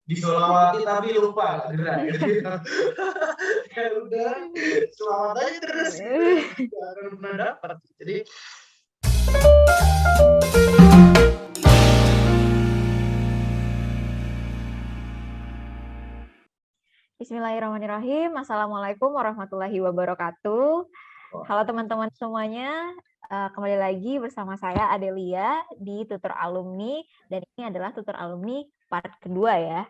disolawati tapi lupa nggak gerak gitu ya. Ya udah, selamat aja terus gitu, nggak akan pernah dapat. Jadi Bismillahirrahmanirrahim. Assalamualaikum warahmatullahi wabarakatuh. Halo teman-teman semuanya, kembali lagi bersama saya Adelia di Tutor Alumni, dan ini adalah Tutor Alumni part kedua ya.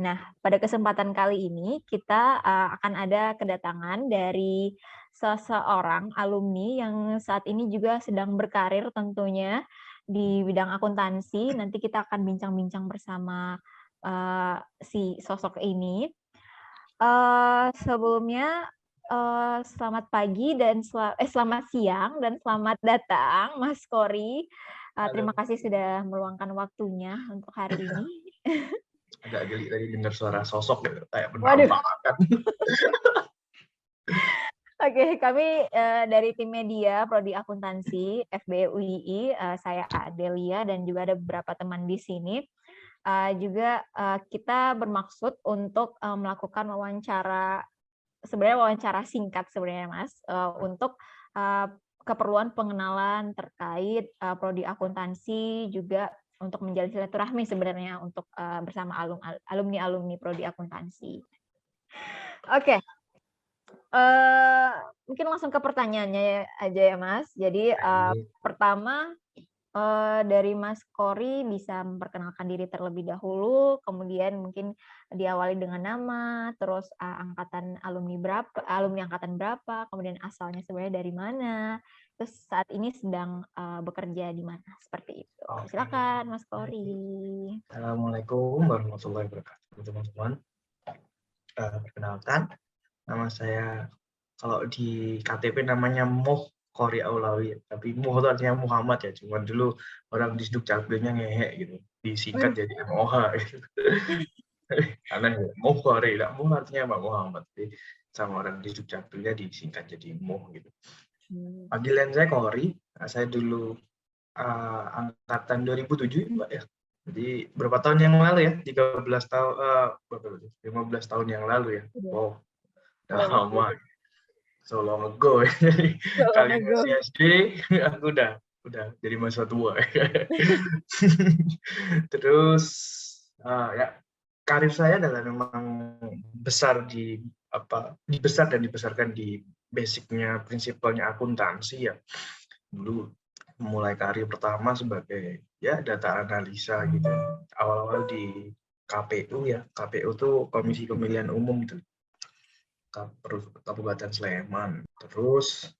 Nah, pada kesempatan kali ini kita akan ada kedatangan dari seseorang alumni yang saat ini juga sedang berkarir tentunya di bidang akuntansi. Nanti kita akan bincang-bincang bersama si sosok ini. Sebelumnya selamat pagi dan selamat siang dan selamat datang Mas Kory. Terima kasih sudah meluangkan waktunya untuk hari ini. agak geli tadi dengar suara sosok gitu, kayak Waduh. penampakan. Oke, kami dari tim media Prodi Akuntansi FB UII, saya Adelia dan juga ada beberapa teman di sini. Juga kita bermaksud untuk melakukan sebenarnya wawancara singkat sebenarnya Mas, untuk keperluan pengenalan terkait prodi akuntansi, juga untuk menjalin silaturahmi sebenarnya untuk bersama alumni prodi akuntansi. Oke. Mungkin langsung ke pertanyaannya aja ya Mas. Jadi pertama dari Mas Kory bisa memperkenalkan diri terlebih dahulu, kemudian mungkin diawali dengan nama, terus alumni angkatan berapa, kemudian asalnya sebenarnya dari mana, terus saat ini sedang bekerja di mana, seperti itu. Silakan Mas Kory. Assalamualaikum warahmatullahi wabarakatuh, teman-teman. Perkenalkan, nama saya kalau di KTP namanya Moh Kory Aulawi, tapi Moh itu artinya Muhammad ya, cuma dulu orang di Dukcapilnya ngehe gitu, disingkat jadi MOH gitu. Karena ya, Moh Kory, Moh artinya Pak Muhammad, jadi sama orang di Dukcapilnya disingkat jadi Moh gitu. Panggilan saya Kory, saya dulu angkatan 2007 Mbak ya. Jadi berapa tahun yang lalu ya? 15 tahun yang lalu ya. Wow, udah lama. So long ago. Jadi kalian masih SD, aku udah jadi mahasiswa tua. Terus ya karir saya adalah memang dibesar dan dibesarkan di basicnya prinsipalnya akuntansi ya. Dulu mulai karir pertama sebagai ya data analisa gitu. Awal-awal di KPU ya. KPU tuh Komisi Pemilihan Umum gitu. Kabupaten Sleman. Terus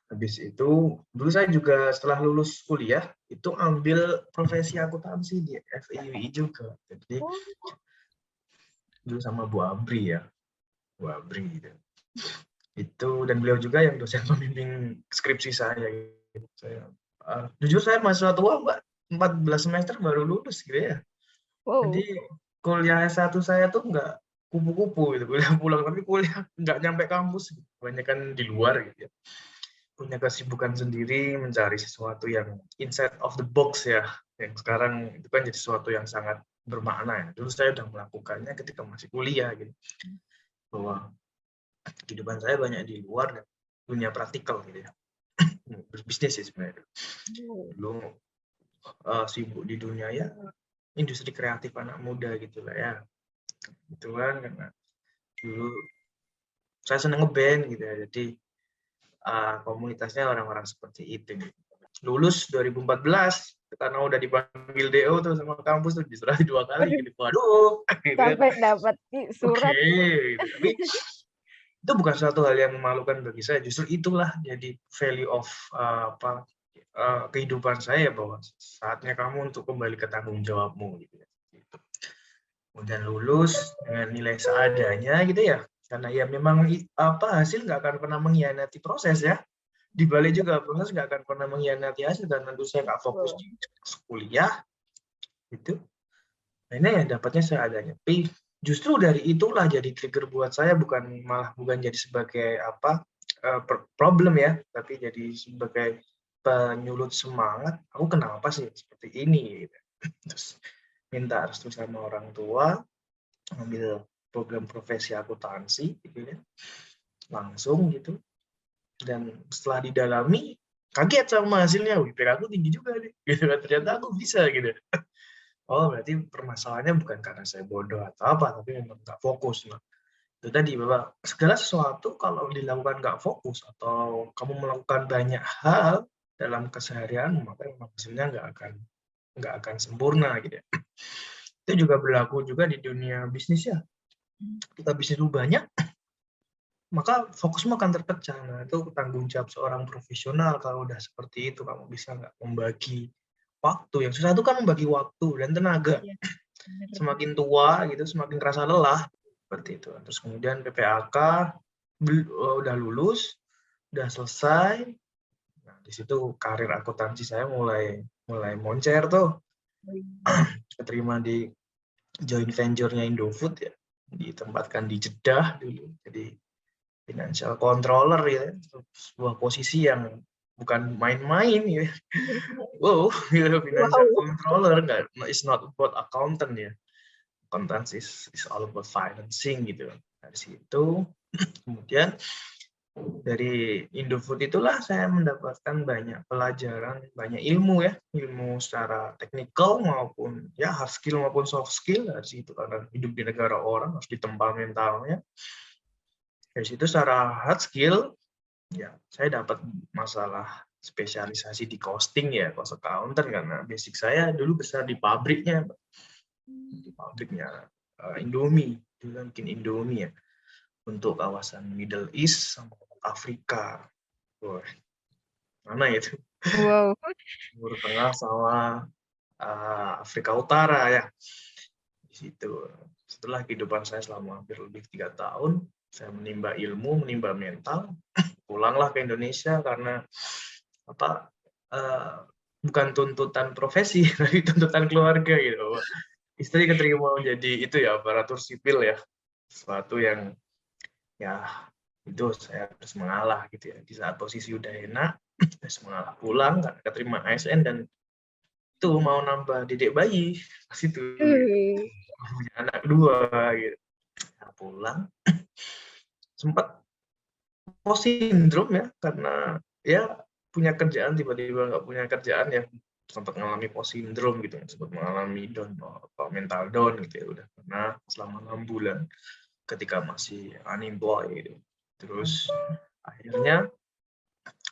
habis itu dulu saya juga setelah lulus kuliah itu ambil profesi akuntansi di FIUI juga. Jadi dulu sama Bu Abri ya. Bu Abri gitu. Itu dan beliau juga yang dosen pembimbing skripsi saya gitu. Jujur saya mahasiswa tua Mbak, 14 semester baru lulus gitu ya. Jadi kuliah S1 saya tuh nggak kupu-kupu gitu, kuliah pulang, tapi kuliah nggak nyampe kampus, banyak kan di luar gitu ya. Punya kesibukan sendiri, mencari sesuatu yang inside of the box ya, yang sekarang itu kan jadi sesuatu yang sangat bermakna ya. Dulu saya udah melakukannya ketika masih kuliah gitu, bahwa kehidupan saya banyak di luar dan dunia praktikal gitu ya. Berbisnis sih sebenarnya. Dulu sibuk di dunia ya industri kreatif anak muda gitu lah ya. Gitu kan, karena dulu saya seneng ngeband gitu ya, jadi komunitasnya orang-orang seperti itu. Lulus 2014 karena udah dipanggil DO tuh sama kampus tuh disurat 2 kali gitu. Waduh, gitu kan. Sampai dapat surat. Gitu. Tapi itu bukan suatu hal yang memalukan bagi saya, justru itulah jadi value of kehidupan saya, bahwa saatnya kamu untuk kembali ke tanggung jawabmu gitu ya. Kemudian lulus dengan nilai seadanya gitu ya, karena ya memang hasil nggak akan pernah mengkhianati proses ya, di balik juga proses nggak akan pernah mengkhianati hasil, dan tentu saya nggak fokus di kuliah itu, akhirnya ya dapatnya seadanya. Tapi justru dari itulah jadi trigger buat saya, bukan jadi sebagai problem ya, tapi jadi sebagai penyulut semangat. Aku kenapa sih seperti ini gitu. Terus minta restu sama orang tua, ambil program profesi akuntansi gitu ya, langsung gitu. Dan setelah didalami, kaget sama hasilnya, IPK aku tinggi juga nih, gitu kan, ternyata aku bisa gitu. Oh berarti permasalahannya bukan karena saya bodoh atau apa, tapi memang nggak fokus. Nah, itu tadi bahwa segala sesuatu kalau dilakukan nggak fokus atau kamu melakukan banyak hal dalam keseharian, maka memang hasilnya nggak akan sempurna gitu ya. Itu juga berlaku juga di dunia bisnis ya. Kita bisnis banyak, maka fokusmu akan terpecah. Nah, itu tanggung jawab seorang profesional kalau udah seperti itu. Kamu bisa nggak membagi waktu. Yang susah itu kan membagi waktu dan tenaga. Iya, benar. Semakin tua gitu, semakin kerasa lelah. Seperti itu. Terus kemudian PPAK, udah lulus, udah selesai. Nah, di situ karir akuntansi saya mulai moncer tuh. Keterima di joint venture-nya Indofood ya. Ditempatkan di Jeddah dulu. Jadi financial controller ya, sebuah posisi yang bukan main-main ya. Wow, financial controller nggak, it's not about accountant ya. Accountant is all about financing gitu. Dari situ, kemudian dari Indofood itulah saya mendapatkan banyak pelajaran, banyak ilmu ya, ilmu secara teknikal maupun ya hard skill maupun soft skill dari situ, karena hidup di negara orang harus ditempa mentalnya. Dari situ secara hard skill, ya saya dapat masalah spesialisasi di costing ya, cost accountant, karena basic saya dulu besar di pabriknya Indomie, dulu mungkin Indomie ya, untuk kawasan Middle East sama Afrika. Wah, mana itu? Wow. Timur Tengah sama Afrika Utara ya. Di situ. Setelah kehidupan saya selama hampir lebih 3 tahun, saya menimba ilmu, menimba mental, pulanglah ke Indonesia karena apa? Bukan tuntutan profesi, tapi tuntutan keluarga gitu. Istri keterima menjadi itu ya, aparatur sipil ya, sesuatu yang ya itu saya harus mengalah gitu ya. Di saat posisi udah enak, harus mengalah, pulang karena keterima ASN dan itu mau nambah dedek bayi pas itu punya anak kedua gitu. Nah, pulang sempat post sindrom ya, karena ya punya kerjaan tiba-tiba nggak punya kerjaan ya, sempat mengalami post sindrom gitu, sempat mengalami down atau mental down gitu ya, udah pernah selama 6 bulan ketika masih unemployed gitu. Terus akhirnya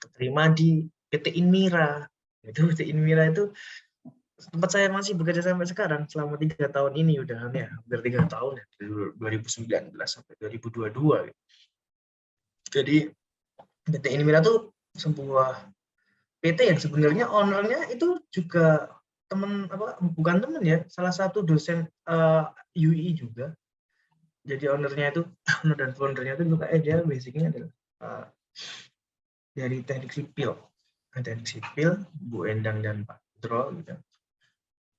keterima di PT Inmira. Itu PT Inmira itu tempat saya masih bekerja sampai sekarang selama 3 tahun ini, udah ya hampir 3 tahun ya, dari 2019 sampai 2022 gitu. Jadi PT Inmira tuh sebuah PT yang sebenarnya ownernya itu juga bukan teman ya, salah satu dosen UI juga. Jadi ownernya itu owner dan foundernya itu juga dia basicnya adalah dari teknik sipil, Bu Endang dan Pak Dro gitu.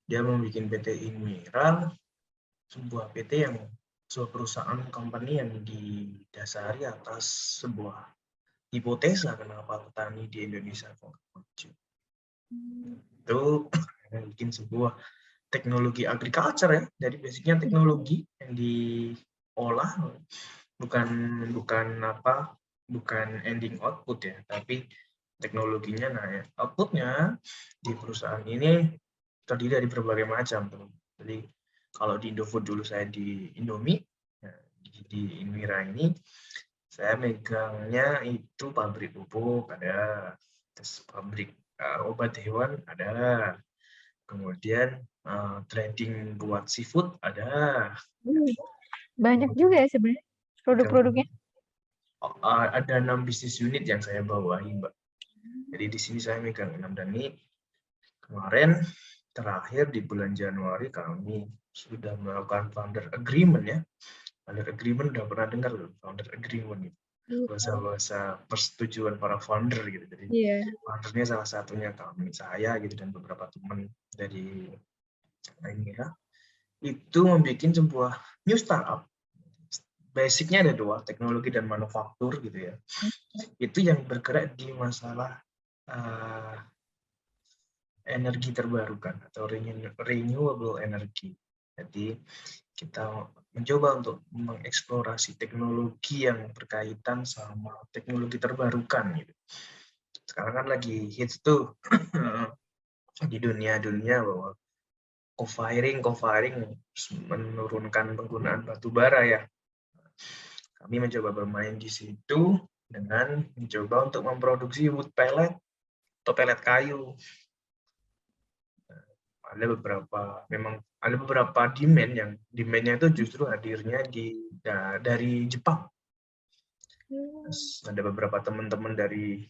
Dia membuat PT Inmira, sebuah PT yang sebuah perusahaan company yang didasari atas sebuah hipotesa kenapa petani di Indonesia kok maju. Itu bikin sebuah teknologi agriculture ya, jadi basicnya teknologi yang diolah bukan ending output ya, tapi teknologinya. Nah ya, outputnya di perusahaan ini terdiri dari berbagai macam. Jadi kalau di Indofood dulu saya di Indomie, di Inmira ini saya megangnya itu pabrik pupuk ada, terus pabrik obat hewan ada, kemudian trading buat seafood ada. Banyak juga ya sebenarnya produk-produknya. Ada 6 bisnis unit yang saya bawahi, Mbak. Jadi di sini saya megang 6, dan ini kemarin terakhir di bulan Januari kami sudah melakukan founder agreement ya. Founder agreement udah pernah dengar loh, founder agreement gitu. Bahasa persetujuan para founder gitu. Jadi foundernya salah satunya saya gitu, dan beberapa teman dari lainnya itu membuat sebuah new startup. Basicnya ada 2, teknologi dan manufaktur gitu ya. Itu yang bergerak di masalah energi terbarukan atau renewable energy. Jadi kita mencoba untuk mengeksplorasi teknologi yang berkaitan sama teknologi terbarukan gitu. Sekarang kan lagi hits tuh di dunia bahwa co-firing menurunkan penggunaan batu bara ya. Kami mencoba bermain di situ dengan mencoba untuk memproduksi wood pellet atau pelet kayu. Ada beberapa demand-nya itu justru hadirnya dari Jepang. Terus ada beberapa teman-teman dari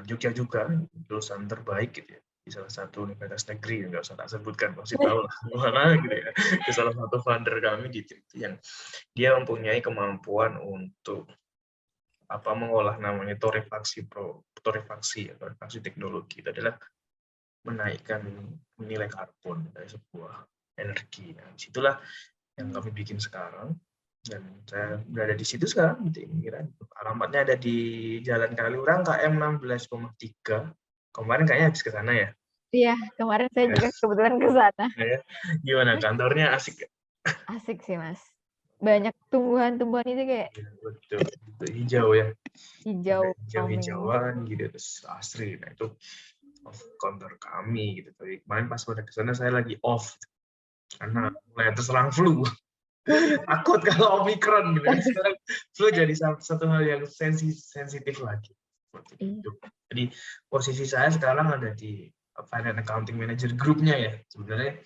Jogja juga, lulusan terbaik gitu ya, di salah satu universitas negeri, nggak usah tak sebutkan, pasti tahu lah mana gitu ya. Di salah satu founder kami gitu, yang dia mempunyai kemampuan untuk mengolah namanya torefaksi teknologi. Itu adalah menaikkan nilai karbon dari sebuah energi. Nah, disitulah yang kami bikin sekarang. Dan saya berada di situ sekarang di Pinggiran. Alamatnya ada di Jalan Kaliurang KM 16,3. Kemarin kayaknya habis ke sana ya. Iya, kemarin saya juga kebetulan ke sana. Gimana kantornya, asik? Asik sih, Mas. Banyak tumbuhan-tumbuhan itu kayak betul, hijau ya. Hijau-hijauan gitu, terus asri. Nah, itu kantor kami gitu. Tapi kemarin pas pada ke sana saya lagi off karena mulai terserang flu. Takut kalau Omikron gitu. Sekarang flu jadi satu hal yang sensitif lagi. Jadi posisi saya sekarang ada di Finance Accounting Manager Group-nya ya. Sebenarnya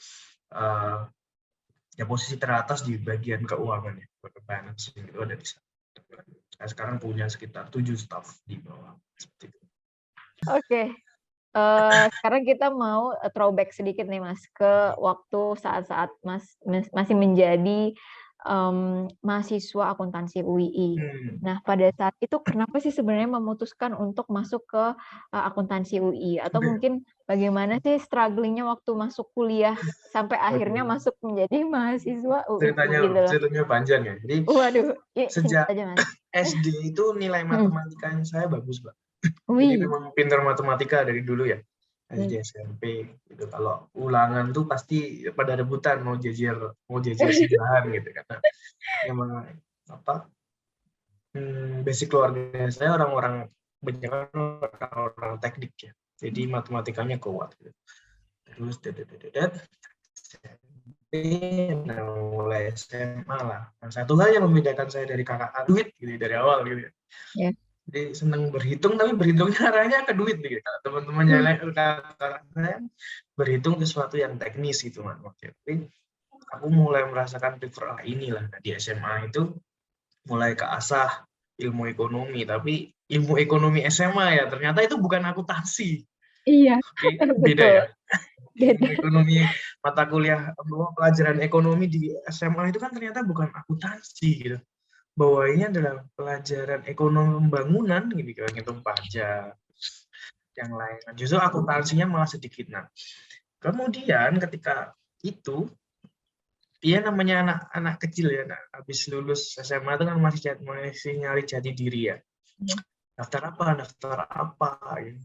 ya posisi teratas di bagian keuangan ya. Finance itu ada di sana. Saya sekarang punya sekitar 7 staff di bawah. Seperti itu. Oke. Sekarang kita mau throwback sedikit nih Mas ke waktu saat-saat Mas masih menjadi mahasiswa akuntansi UII. Nah, pada saat itu kenapa sih sebenarnya memutuskan untuk masuk ke akuntansi UII? Atau mungkin bagaimana sih strugglingnya waktu masuk kuliah sampai akhirnya masuk menjadi mahasiswa UII gitu loh. Ceritanya panjang ya. Jadi Waduh, sejak aja, Mas. SD itu nilai matematikanya saya bagus, Mbak. Jadi memang pintar matematika dari dulu ya. SD SMP gitu. Kalau ulangan tuh pasti pada rebutan mau jajar sebelahan gitu, karena memang basic keluarga saya orang-orang teknik ya. Jadi matematikanya kuat gitu. Terus mulai SMA lah. Nah, satu hal yang membedakan saya dari kakak duit gitu dari awal gitu. Yeah. Jadi senang berhitung, tapi berhitungnya arahnya ke duit gitu. Teman-teman yang lain saya berhitung sesuatu yang teknis gitu, Man. Tapi aku mulai merasakan prefer inilah. Nah, di SMA itu mulai keasah ilmu ekonomi, tapi ilmu ekonomi SMA ya ternyata itu bukan akuntansi. Iya. Oke, beda ya. Ilmu ekonomi, mata kuliah pelajaran ekonomi di SMA itu kan ternyata bukan akuntansi gitu. Bahwa ini adalah pelajaran ekonomi pembangunan gitu kan, ngitung pajak, yang lain. Justru akuntansinya malah sedikit. Nah, kemudian ketika itu dia namanya anak kecil ya, habis lulus SMA itu kan masih nyari jati diri ya. Daftar apa ya.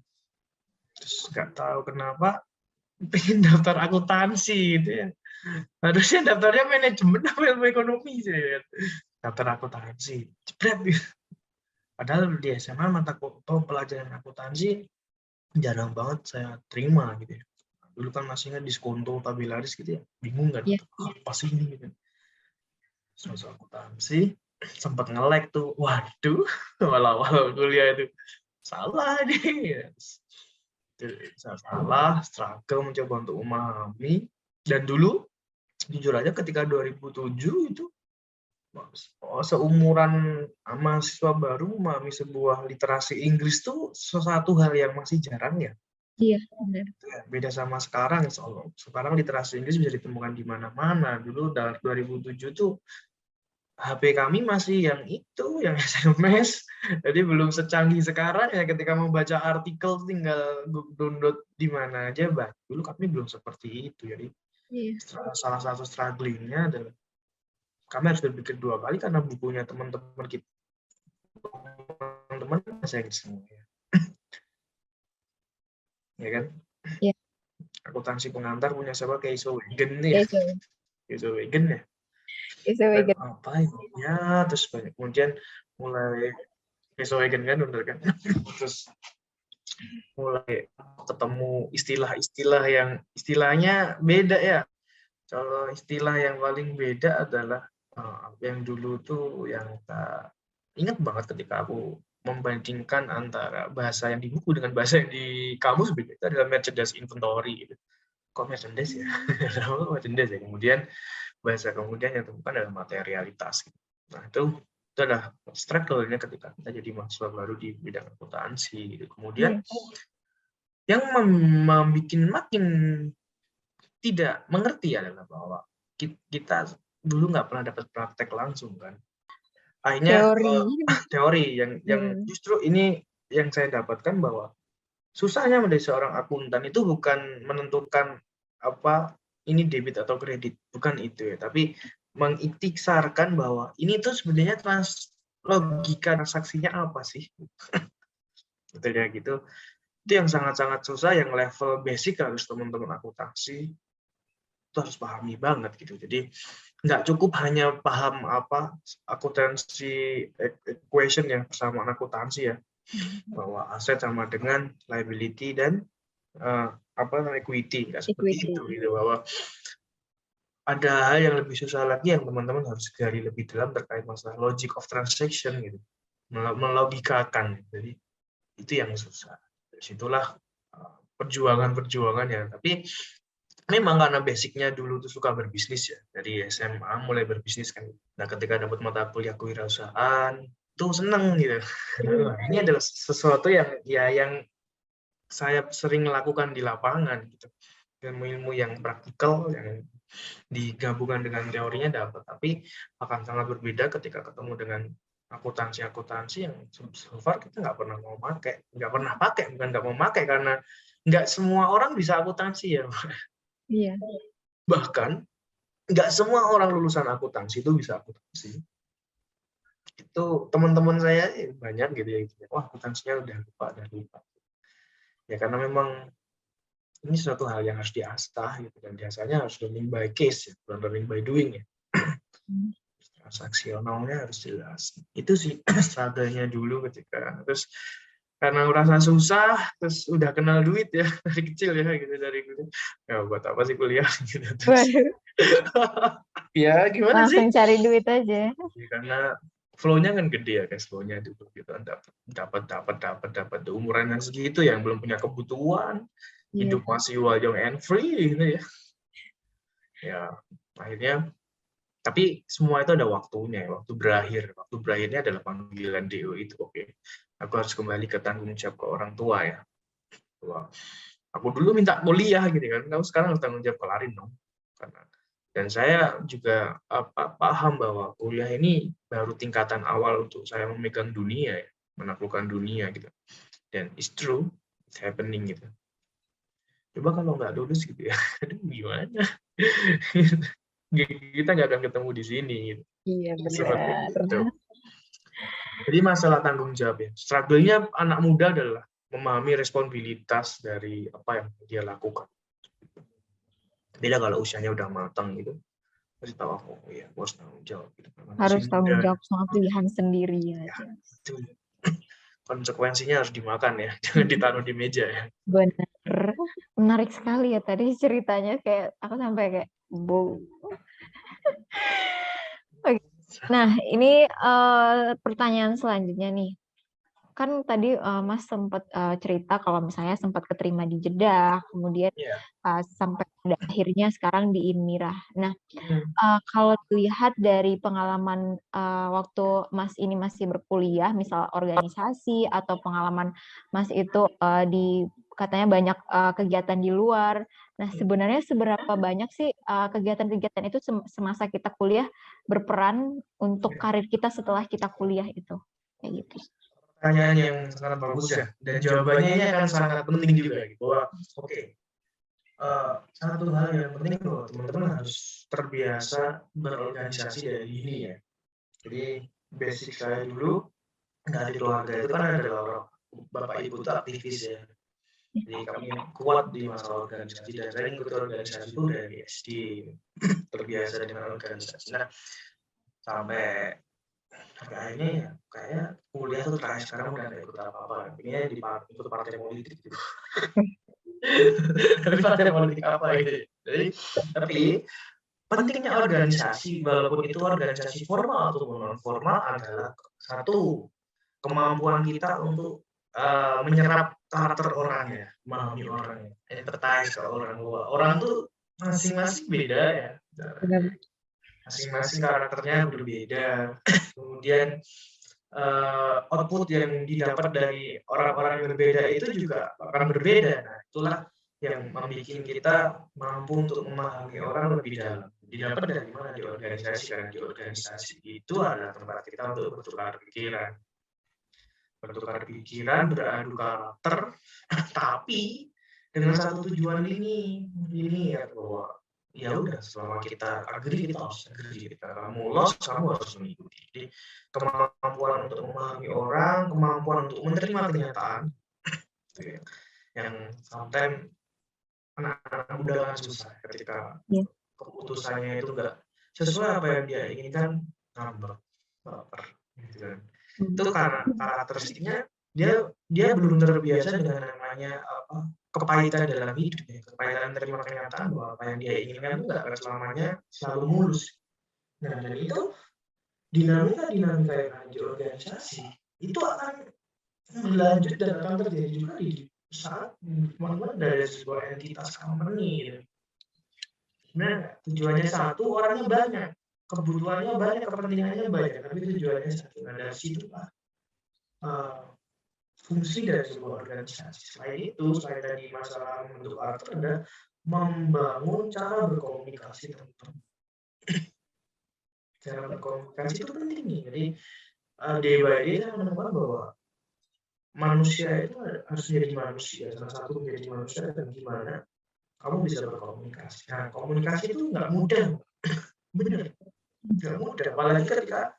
Terus nggak tahu kenapa pengen daftar akuntansi gitu ya. Harusnya daftarnya manajemen atau ilmu ekonomi sih ya. Daftar akuntansi, jebret gitu. Padahal di SMA mata pelajaran akuntansi jarang banget saya terima gitu ya. Dulu kan masih ingat diskonto, tabilaris gitu ya, bingung kan, apa sih ini gitu. Soal akuntansi, sempat nge-lag tuh, waduh, awal-awal kuliah itu salah nih. Salah, struggle mencoba untuk memahami. Dan dulu, jujur aja ketika 2007 itu, seumuran mahasiswa baru memahami sebuah literasi Inggris tuh sesuatu hal yang masih jarang ya. Iya, benar. Beda sama sekarang, sekarang literasi Inggris bisa ditemukan di mana-mana. Dulu dalam 2007 tuh HP kami masih yang SMS, jadi belum secanggih sekarang ya. Ketika mau baca artikel tinggal download di mana aja, dulu kami belum seperti itu. Jadi salah satu strugglingnya adalah kami harus berpikir dua kali karena bukunya teman-teman kita, teman-teman bahasa Inggris semua ya kan. Akuntansi pengantar punya siapa, Keisuwagen nih ya. Keisuwagen ya. Isowagen. apa ini ya, terus banyak kemudian mulai Isowagen kan bener kan. Terus mulai ketemu istilah-istilah yang istilahnya beda ya. Kalau istilah yang paling beda adalah yang dulu tuh yang tak ingat banget ketika aku membandingkan antara bahasa yang di buku dengan bahasa yang di kamus, itu adalah merchandise inventory gitu. Kok merchandise ya? Merchandise ya. Kemudian bahasa kemudian yang temukan adalah materialitas. Nah itu adalah struggle-nya ketika kita jadi mahasiswa baru di bidang akuntansi gitu. Kemudian yang membuat makin tidak mengerti adalah bahwa kita dulu nggak pernah dapat praktek langsung kan. Akhirnya teori yang justru ini yang saya dapatkan bahwa susahnya menjadi seorang akuntan itu bukan menentukan apa ini debit atau kredit, bukan itu ya, tapi mengikhtisarkan bahwa ini tuh sebenarnya logika transaksinya apa sih. Gitu ya gitu. Itu yang sangat-sangat susah, yang level basic harus teman-teman akuntansi itu harus pahami banget gitu. Jadi nggak cukup hanya paham apa akuntansi equation ya, persamaan akuntansi ya, bahwa aset sama dengan liability dan equity, nggak seperti itu gitu, bahwa ada hal yang lebih susah lagi yang teman-teman harus gali lebih dalam terkait masalah logic of transaction gitu, melogikakan. Jadi itu yang susah. Dari situlah perjuangan-perjuangannya. Tapi memang karena basicnya dulu tuh suka berbisnis ya, dari SMA mulai berbisnis kan. Nah ketika dapat mata kuliah kewirausahaan tuh seneng gitu. Nah, ini adalah sesuatu yang saya sering lakukan di lapangan gitu. Ilmu-ilmu yang praktikal yang digabungkan dengan teorinya dapat, tapi akan sangat berbeda ketika ketemu dengan akuntansi yang so far kita nggak pernah mau pakai, bukan nggak mau pakai karena nggak semua orang bisa akuntansi ya. Iya. Bahkan nggak semua orang lulusan akuntansi itu bisa akuntansi. Itu teman-teman saya banyak gitu ya, wah akuntansinya udah lupa. Ya karena memang ini suatu hal yang harus diasah gitu, dan biasanya harus learning by case ya, bukan learning by doing ya. Transaksionalnya harus jelas. Itu sih struggle-nya dulu ketika terus karena merasa susah, terus udah kenal duit ya dari kecil ya gitu, dari dulu. Ya buat apa sih kuliah gitu. Terus, ya gimana sih? Langsung cari duit aja. Ya, karena flow-nya kan gede ya, cash flow-nya dulu gitu, dapat umuran yang segitu yang belum punya kebutuhan, hidup masih wild and free gitu ya. Ya akhirnya, tapi semua itu ada waktunya, waktu berakhirnya adalah panggilan DO itu. Oke, aku harus kembali ke tanggung jawab ke orang tua ya. Wah, aku dulu minta kuliah gitu kan, kamu sekarang harus tanggung jawab kelarin dong. Dan saya juga paham bahwa kuliah ini baru tingkatan awal untuk saya memegang dunia ya, menaklukkan dunia gitu. Dan it's true, it's happening gitu. Coba kalau nggak lulus gitu ya, aduh gimana? Kita nggak akan ketemu di sini. Gitu. Iya benar. Gitu. Jadi masalah tanggung jawab ya. Struggle-nya anak muda adalah memahami responsibilitas dari apa yang dia lakukan. Beda kalau usianya udah matang gitu, pasti tahu aku ya harus tanggung jawab. Gitu. Harus tanggung jawab sama pilihan sendiri ya. Betul. Konsekuensinya harus dimakan ya, jangan ditaruh di meja ya. Benar. Menarik sekali ya tadi ceritanya, kayak aku sampai kayak wow. Nah, ini pertanyaan selanjutnya nih. Kan tadi Mas sempat cerita kalau misalnya sempat keterima di Jeddah, kemudian sampai pada akhirnya sekarang di Inmirah. Nah, kalau dilihat dari pengalaman waktu Mas ini masih berkuliah, misal organisasi atau pengalaman Mas itu di katanya banyak kegiatan di luar. Nah, sebenarnya seberapa banyak sih kegiatan-kegiatan itu semasa kita kuliah berperan untuk karir kita setelah kita kuliah itu? Kayak gitu. Pertanyaan yang sangat bagus ya, dan jawabannya ini akan sangat penting juga. Bahwa satu hal yang penting bahwa teman-teman harus terbiasa berorganisasi dari ini ya. Jadi basic saya dulu dari keluarga itu kan adalah orang bapak ibu itu aktivis ya. Jadi kami kuat di masalah organisasi, dan saya ikut organisasi itu dari SD, terbiasa dengan organisasi. Nah, sampai akhirnya ya kayaknya kuliah tuh terakhir sekarang udah nggak ikut apa-apa, intinya ikut partai politik gitu. Tapi partai politik apa gitu. Jadi tapi pentingnya organisasi, walaupun itu organisasi formal atau non formal, adalah satu, kemampuan kita untuk menyerap karakter orangnya, memahami orangnya, empathize ke orang. Orang tuh masing-masing beda ya, masing-masing karakternya berbeda. Kemudian output yang didapat dari orang-orang yang berbeda itu juga akan berbeda. Nah, itulah yang membuat kita mampu untuk memahami orang lebih dalam. Didapat dari mana? Di organisasi. Karena di organisasi itu adalah tempat kita untuk bertukar pikiran, beradu karakter, tapi dengan satu tujuan ini ya, bahwa ya udah, selama kita agree, kita harus agree. Kamu lolos, kamu harus mengikuti. Jadi kemampuan untuk memahami orang, kemampuan untuk menerima kenyataan, yang sometimes anak-anak muda kan susah ketika keputusannya itu enggak sesuai apa yang dia inginkan, ngambek, baper, gitu kan. Itu karena karakteristiknya dia belum terbiasa dengan namanya kepahitan dalam hidup ya, kepahitan menerima kenyataan bahwa apa yang dia inginkan itu enggak selamanya selalu mulus. Nah, dan itu dinamika yang ada di organisasi itu akan berlanjut dan akan terjadi juga di saat teman-teman dari sebuah entitas company gitu. Sebenarnya tujuannya satu, orangnya banyak, kebutuhannya banyak, kepentingannya banyak, tapi tujuannya satu. Nah, dari situlah fungsi dari sebuah organisasi. Selain tadi masalah membentuk karakter, ada membangun cara berkomunikasi teman-teman. Cara berkomunikasi itu penting nih. Jadi day by day saya menemukan bahwa manusia itu harus menjadi manusia. Salah satu menjadi manusia dan gimana kamu bisa berkomunikasi. Nah, komunikasi itu nggak mudah, bener, nggak mudah. Apalagi ketika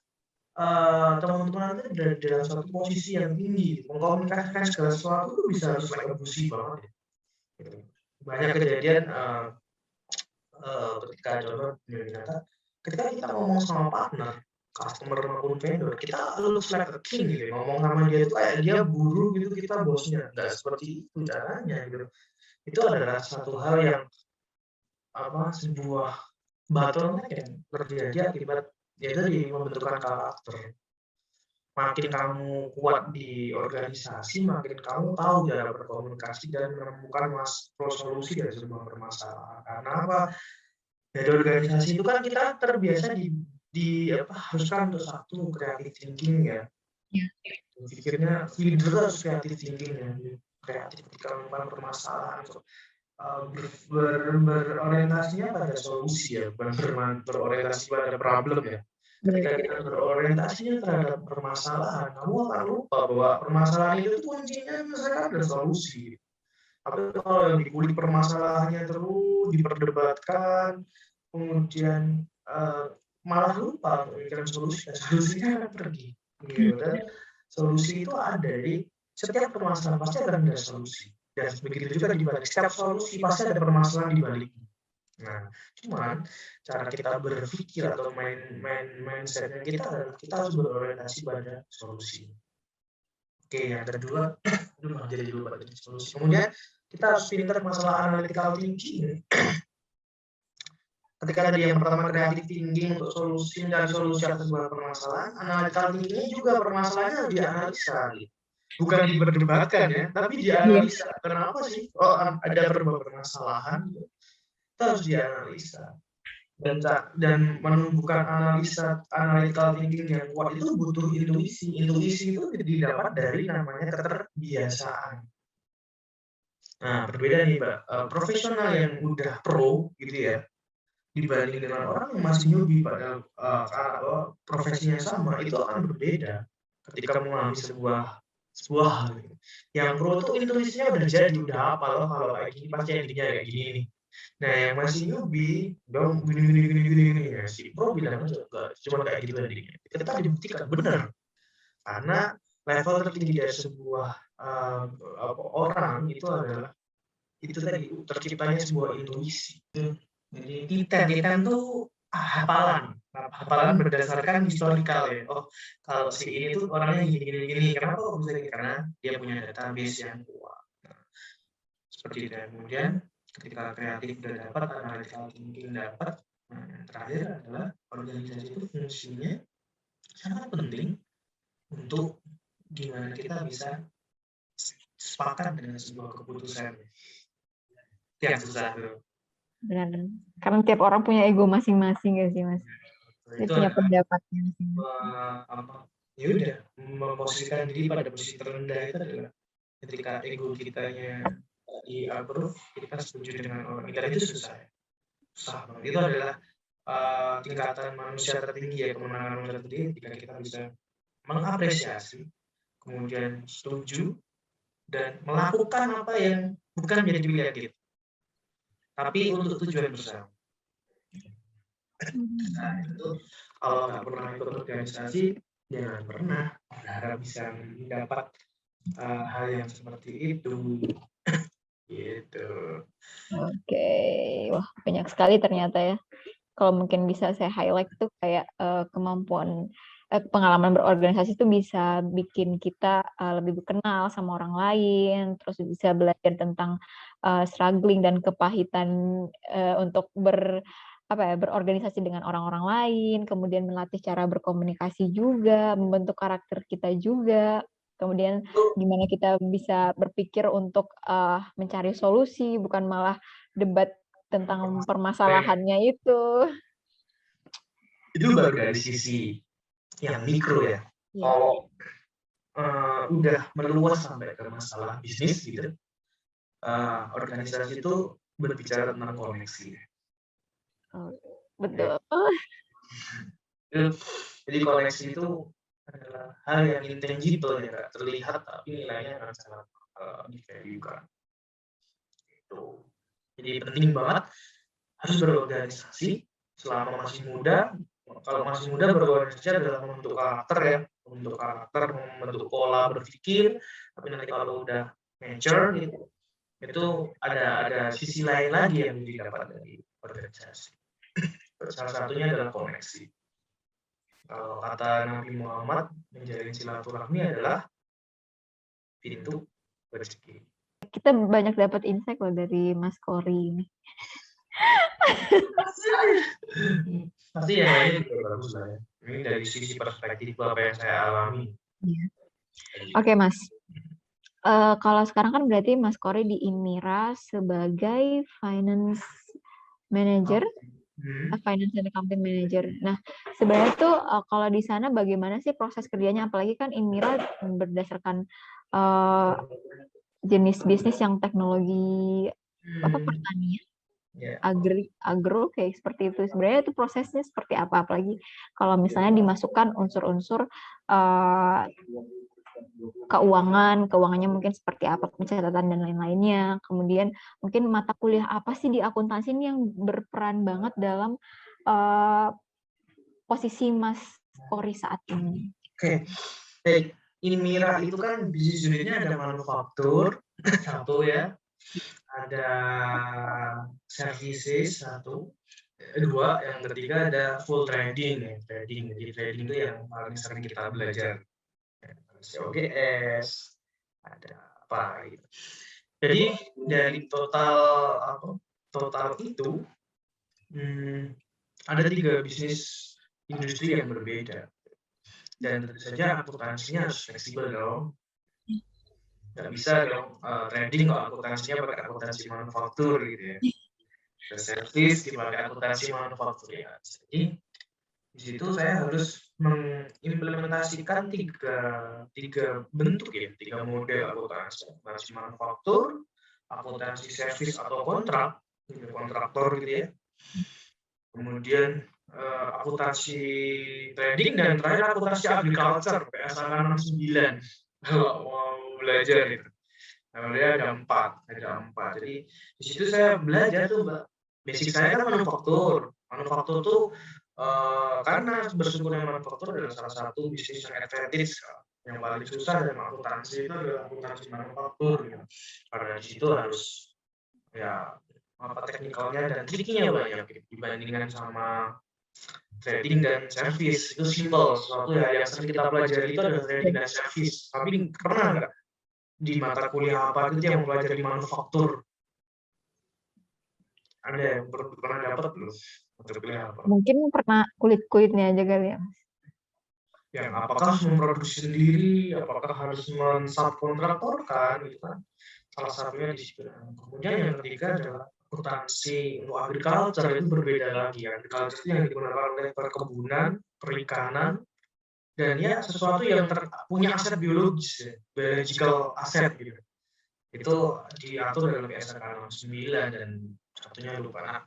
teman-teman itu berada dalam satu posisi yang tinggi, mengkomunikasikan segala sesuatu itu bisa harus emosi banget. Gitu. Banyak kejadian ketika contoh nyata, ketika kita ngomong sama partner, customer maupun vendor, kita looks like a king gitu. Ngomong sama dia itu kayak dia guru gitu, kita bosnya. Nggak seperti itu caranya gitu. Itu adalah satu hal yang sebuah bottleneck yang terjadi akibat yaitu di pembentukan karakter. Makin kamu kuat di organisasi, makin kamu tahu cara berkomunikasi dan menemukan solusi dari sebuah permasalahan. Karena apa? Dari organisasi itu kan kita terbiasa haruskan untuk satu creative thinking ya. Pikirnya leader harus creative thinking ya. Kreatif ketika menemukan permasalahan. Berorientasinya pada solusi ya, bukan berorientasi pada problem ya. Ketika kita berorientasinya terhadap permasalahan, kamu akan lupa bahwa permasalahan itu kuncinya misalkan ada solusi. Tapi kalau yang dikulik permasalahannya terus diperdebatkan, kemudian malah lupa memikirkan solusi, solusinya pergi. Gitu. Dan solusi itu ada di setiap permasalahan pasti akan ada solusi. Dan begitu juga di balik setiap solusi pasti ada permasalahan di baliknya. Nah, cuman cara kita berpikir atau mindsetnya kita harus berorientasi pada solusi. Oke, yang kedua, jadi lupa tadi solusi. Kemudian kita harus pintar masalah analytical thinking. Ketika tadi yang pertama creative thinking untuk mencari solusi atas sebuah permasalahan, analytical thinking juga permasalahannya harus dianalisa. Bukan diperdebatkan ya, tapi dianalisa. Kenapa sih? Oh, ada permasalahan, kita harus dianalisa. Dan menumbuhkan analytical thinking yang kuat itu butuh intuisi. Intuisi itu didapat dari namanya keterbiasaan. Nah, berbeda nih, Mbak. Profesional yang udah pro gitu ya, dibanding dengan orang yang masih newbie pada profesinya sama, itu akan berbeda ketika mengalami sebuah hal. Yang pro itu intuisinya udah jadi, udah apa loh kalau kayak gini pasti endingnya kayak gini nih. Nah, yang masih newbie, dong gini ya, si pro bilang aja cuma kayak gitu endingnya. Kita dibuktikan benar, karena level tertinggi dari sebuah orang itu adalah itu tadi terciptanya sebuah intuisi. Jadi titan tuh hafalan. hafalan berdasarkan historical ya. Oh, kalau si ini tuh orangnya gini. Kenapa kok bisa gini? Karena dia punya database yang kuat. Nah, seperti itu. Kemudian ketika kreatif udah dapat, analytical thinking dapat, nah, yang terakhir adalah organisasi itu fungsinya sangat penting untuk gimana kita bisa sepakat dengan sebuah keputusan. Itu yang susah tuh. Benar. Karena tiap orang punya ego masing-masing ya sih, Mas. Dia Itu punya adalah pendapatnya masing-masing. ya udah memposisikan diri pada posisi terendah itu adalah ketika ego kitanya di approve, kita setuju dengan orang kita itu susah banget. Itu adalah tingkatan manusia tertinggi ya, kemenangan manusia tertinggi ketika kita bisa mengapresiasi, kemudian setuju dan melakukan apa yang bukan menjadi pilihan kita, tapi untuk tujuan bersama. Nah, itu kalau nggak pernah ikut organisasi, jangan pernah berharap bisa mendapat hal yang seperti itu. Gitu. Oke, wah banyak sekali ternyata ya. Kalau mungkin bisa saya highlight tuh kayak kemampuan pengalaman berorganisasi itu bisa bikin kita lebih kenal sama orang lain, terus bisa belajar tentang struggling dan kepahitan untuk berorganisasi dengan orang-orang lain, kemudian melatih cara berkomunikasi juga, membentuk karakter kita juga, kemudian gimana kita bisa berpikir untuk mencari solusi, bukan malah debat tentang permasalahannya itu. Itu baru dari sisi yang mikro ya. Kalau udah meluas sampai ke masalah bisnis gitu, organisasi itu berbicara tentang koneksi. Betul. Jadi koneksi itu adalah hal yang intangible ya, nggak terlihat tapi nilainya akan sangat di-value-kan. Gitu. Jadi penting banget harus berorganisasi selama masih muda. Kalau masih muda, berorganisasi adalah membentuk karakter ya, membentuk pola berpikir. Tapi nanti kalau udah mature gitu, itu ada sisi lain lagi yang didapat dari organisasi. Salah satunya adalah koneksi. Kalau kata Nabi Muhammad, menjalin silaturahmi adalah pintu rezeki. Kita banyak dapat insight loh dari Mas Kori ini. Pasti yang lainnya juga bagus lah ya. Ini dari sisi perspektif apa yang saya alami. Iya. Oke, Mas. Kalau sekarang kan berarti Mas Kori di Inmira sebagai finance manager, finance and accounting manager. Nah, sebenarnya tuh kalau di sana bagaimana sih proses kerjanya? Apalagi kan Inmira berdasarkan jenis bisnis yang teknologi pertanian, agro kayak seperti itu. Sebenarnya itu prosesnya seperti apa? Apalagi kalau misalnya dimasukkan unsur-unsur keuangannya mungkin seperti apa, pencatatan dan lain-lainnya. Kemudian mungkin mata kuliah apa sih di akuntansi ini yang berperan banget dalam posisi Mas Kori saat ini? Oke, baik. Inmira itu kan bisnis unitnya ada manufaktur satu ya, ada services satu, dua, yang ketiga ada full trading ya. Jadi trading itu yang paling sering kita belajar. COGS, ada apa gitu. Jadi dari total itu ada 3 bisnis industri yang berbeda. Dan tentu saja akuntansinya harus fleksibel dong. Nggak bisa dong trading kalau akuntansinya pakai akuntansi manufaktur gitu ya. Service dipakai akuntansi manufaktur ya. Jadi di situ saya harus mengimplementasikan tiga bentuk ya, 3 model akuntansi manufaktur, akuntansi service atau kontraktor gitu ya. Kemudian akuntansi trading dan terakhir akuntansi agriculture PS 69 kalau mau belajar itu. Nah, dia ada 4. Jadi di situ saya belajar tuh, Mbak. Basic saya kan manufaktur. Manufaktur tuh karena bersumber dengan manufaktur adalah salah satu bisnis yang advantage yang paling susah dan akuntansi itu adalah akuntansi manufaktur gitu. Karena di situ harus ya apa teknikalnya dan triknya banyak dibandingkan sama Trading dan service itu simple, sesuatu ya yang sering kita pelajari itu adalah trading dan service. Tapi pernah nggak di mata kuliah apa itu yang mempelajari manufaktur? Ada yang pernah dapat belum? Mata kuliah apa? Mungkin pernah kulit-kulitnya aja kali ya. Yang apakah memproduksi sendiri, apakah harus mensubkontraktorkan, gitu kan? Salah satunya di situ. Kemudian yang ketiga adalah akuntansi. Untuk agriculture itu berbeda lagi. Agriculture itu yang digunakan oleh perkebunan, perikanan, dan ya sesuatu yang punya aset biologis, ya, biological asset gitu. Itu diatur dalam PSK 9 dan satunya lupa. Nah,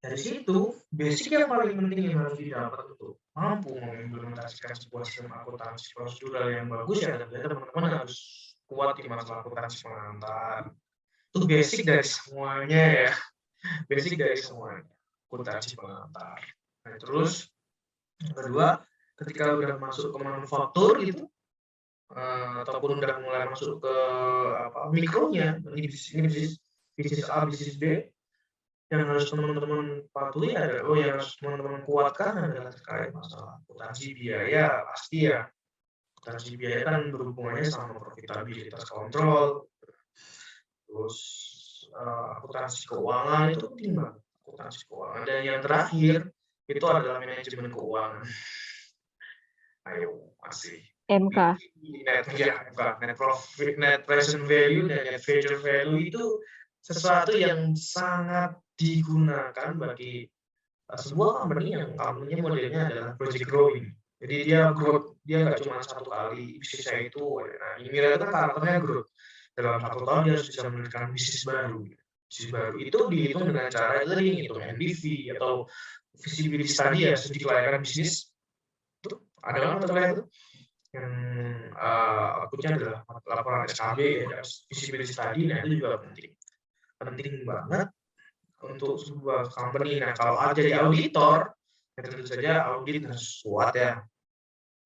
dari situ basic yang paling penting yang harus didapat untuk mampu mengimplementasikan sebuah sistem akuntansi prosedural yang bagus ya teman-teman harus kuat di masalah akuntansi pengantar. Itu basic dari semuanya ya, basic dari semuanya akuntansi pengantar. Nah, terus yang kedua, ketika udah masuk ke manufaktur gitu ataupun udah mulai masuk ke mikronya, ini bisnis A, bisnis B, yang harus teman-teman patuhi adalah yang harus teman-teman kuatkan adalah terkait masalah akuntansi biaya. Pasti ya, akuntansi biaya kan berhubungannya sama profitabilitas kontrol, terus akuntansi keuangan itu penting banget, akuntansi keuangan. Dan yang terakhir itu adalah manajemen keuangan. Ayo, masih MK. net profit, net present value, dan net future value itu sesuatu yang sangat digunakan bagi sebuah company yang company modelnya adalah project growing. Jadi dia growth, dia nggak cuma satu kali bisnisnya itu. Nah, ini kan karakternya growth. Dalam 1 tahun dia harus bisa mendirikan bisnis baru. Bisnis baru itu dihitung dengan cara tadi itu NPV atau visibility study ya, studi kelayakan bisnis. Itu ada kan mata kuliah itu yang outputnya adalah laporan SKB ya, visibility study. Nah, itu juga penting banget untuk sebuah company. Nah, kalau jadi auditor, ya tentu saja audit harus kuat ya.